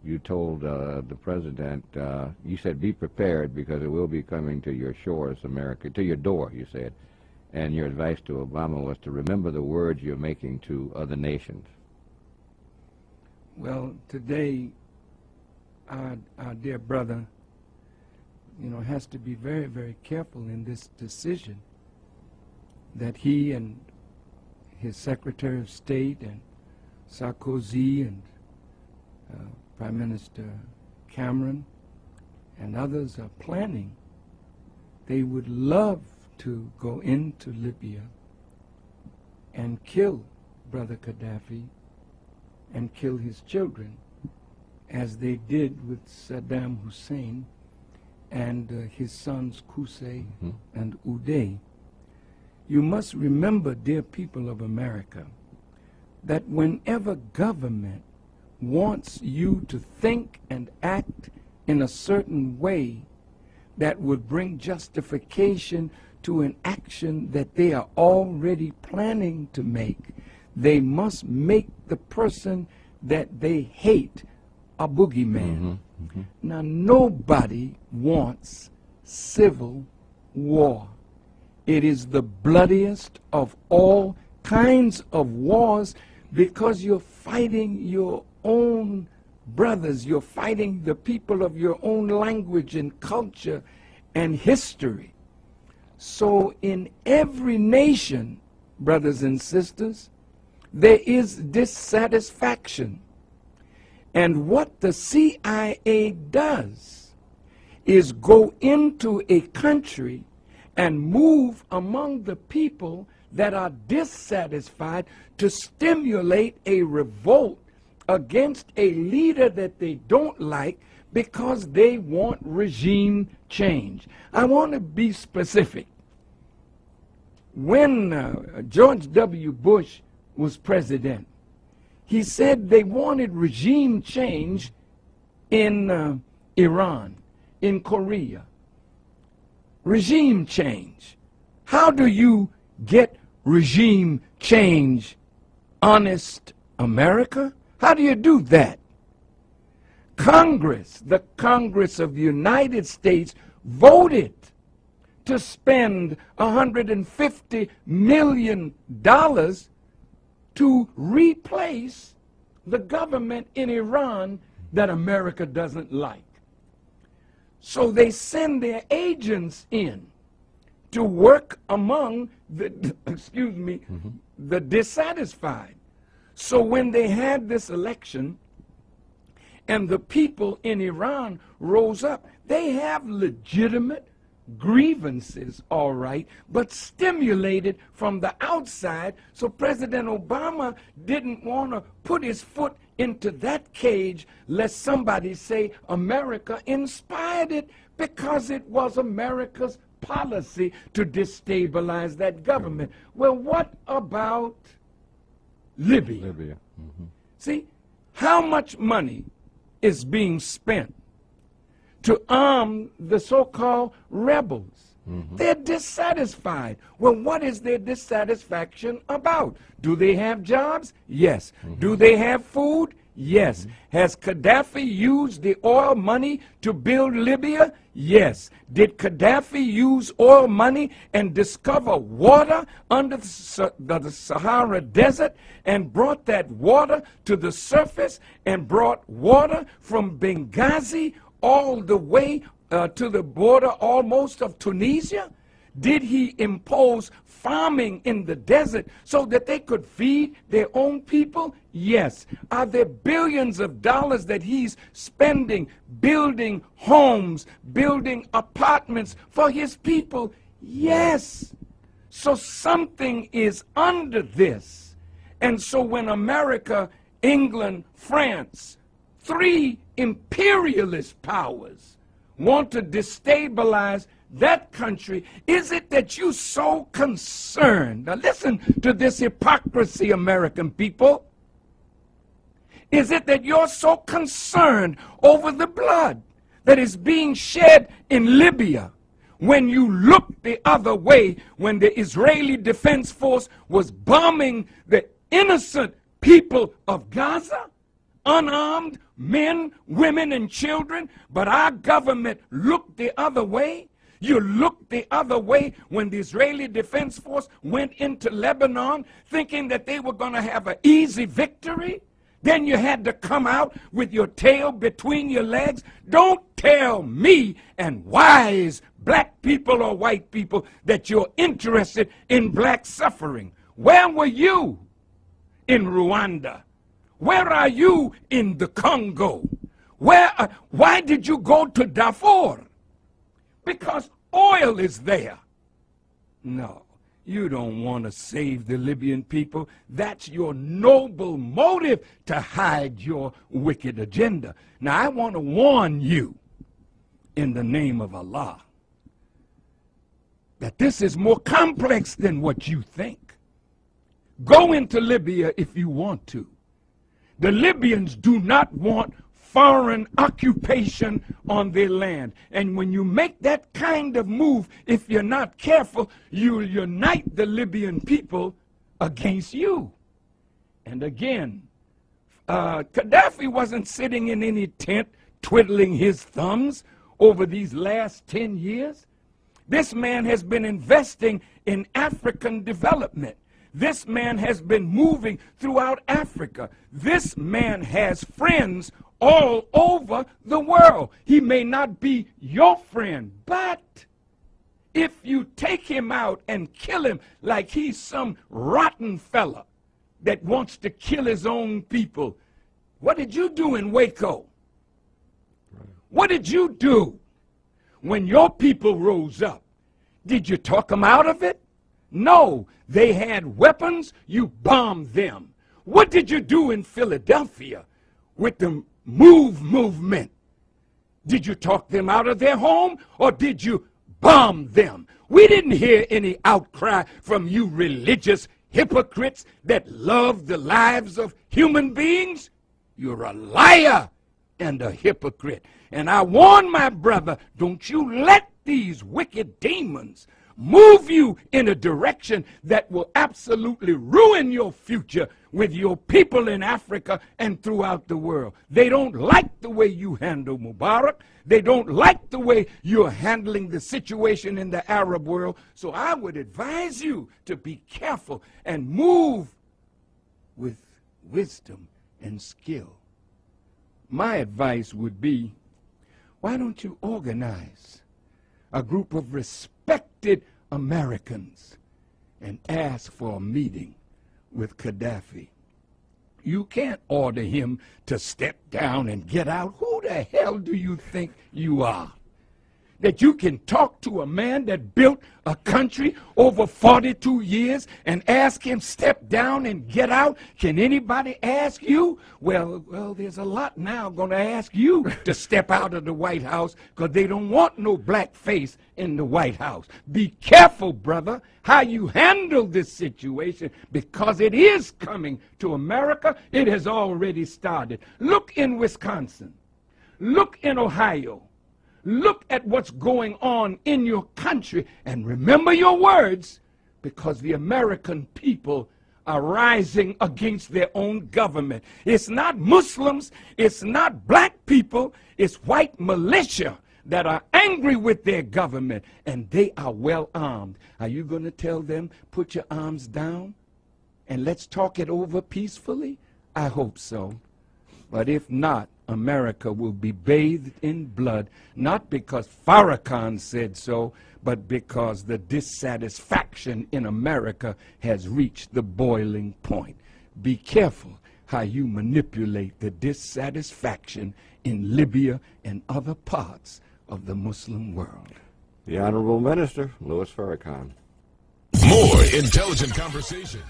You told the president, you said be prepared because it will be coming to your shores, America, to your door, you said. And your advice to Obama was to remember the words you're making to other nations. Well, today, our dear brother, you know, has to be very, very careful in this decision that he and his Secretary of State and Sarkozy and Prime Minister Cameron and others are planning. They would love to go into Libya and kill Brother Kadafi and kill his children, as they did with Saddam Hussein and his sons Qusay and Uday. You must remember, dear people of America, that whenever government wants you to think and act in a certain way that would bring justification to an action that they are already planning to make, they must make the person that they hate a boogeyman. Now, nobody wants civil war. It is the bloodiest of all kinds of wars because you're fighting your own brothers. You're fighting the people of your own language and culture and history. So in every nation, brothers and sisters, there is dissatisfaction. And what the CIA does is go into a country and move among the people that are dissatisfied to stimulate a revolt against a leader that they don't like because they want regime change. I want to be specific. When George W. Bush was president, he said they wanted regime change in Iran, in Korea. Regime change. How do you get regime change, honest America? How do you do that? Congress, the Congress of the United States, voted to spend $150 million to replace the government in Iran that America doesn't like. So they send their agents in to work among the, the dissatisfied. So when they had this election and the people in Iran rose up, they have legitimate grievances, all right, but stimulated from the outside. So President Obama didn't want to put his foot into that cage lest somebody say America inspired it, because it was America's policy to destabilize that government. Well, what about Libya? See, how much money is being spent to arm the so-called rebels? They're dissatisfied. Well, what is their dissatisfaction about? Do they have jobs? Yes. Do they have food? Yes. Has Kadafi used the oil money to build Libya? Yes. Did Kadafi use oil money and discover water under the Sahara Desert and brought that water to the surface and brought water from Benghazi all the way to the border almost of Tunisia? Did he impose farming in the desert so that they could feed their own people? Yes. Are there billions of dollars that he's spending building homes, building apartments for his people? Yes. So something is under this. And so when America, England, France, three imperialist powers want to destabilize that country, is it that you're so concerned? Now listen to this hypocrisy, American people. Is it that you're so concerned over the blood that is being shed in Libya when you look the other way when the Israeli Defense Force was bombing the innocent people of Gaza? unarmed men, women, and children, but our government looked the other way. You looked the other way when the Israeli Defense Force went into Lebanon thinking that they were going to have an easy victory. Then you had to come out with your tail between your legs. Don't tell me and wise black people or white people that you're interested in black suffering. Where were you in Rwanda? Where are you in the Congo? Why did you go to Darfur? Because oil is there. No, you don't want to save the Libyan people. That's your noble motive to hide your wicked agenda. Now, I want to warn you in the name of Allah that this is more complex than what you think. Go into Libya if you want to. The Libyans do not want foreign occupation on their land. And when you make that kind of move, if you're not careful, you'll unite the Libyan people against you. And again, Kadafi wasn't sitting in any tent twiddling his thumbs over these last 10 years. This man has been investing in African development. This man has been moving throughout Africa. This man has friends all over the world. He may not be your friend, but if you take him out and kill him like he's some rotten fella that wants to kill his own people, what did you do in Waco? What did you do when your people rose up? Did you talk them out of it? No, they had weapons, you bombed them. What did you do in Philadelphia with the movement? Did you talk them out of their home or did you bomb them? We didn't hear any outcry from you religious hypocrites that love the lives of human beings. You're a liar and a hypocrite. And I warn my brother, don't you let these wicked demons move you in a direction that will absolutely ruin your future with your people in Africa and throughout the world. They don't like the way you handle Mubarak. They don't like the way you're handling the situation in the Arab world. So I would advise you to be careful and move with wisdom and skill. My advice would be, why don't you organize a group of respected Americans and ask for a meeting with Kadafi? You can't order him to step down and get out. Who the hell do you think you are? That you can talk to a man that built a country over 42 years and ask him step down and get out? Can anybody ask you? Well, there's a lot now going to ask you to step out of the White House because they don't want no black face in the White House. Be careful, brother, how you handle this situation because it is coming to America. It has already started. Look in Wisconsin. Look in Ohio. Look at what's going on in your country and remember your words because the American people are rising against their own government. It's not Muslims, it's not black people, it's white militia that are angry with their government and they are well armed. Are you going to tell them, put your arms down and let's talk it over peacefully? I hope so. But if not, America will be bathed in blood, not because Farrakhan said so, but because the dissatisfaction in America has reached the boiling point. Be careful how you manipulate the dissatisfaction in Libya and other parts of the Muslim world. The Honorable Minister, Louis Farrakhan. More intelligent conversation.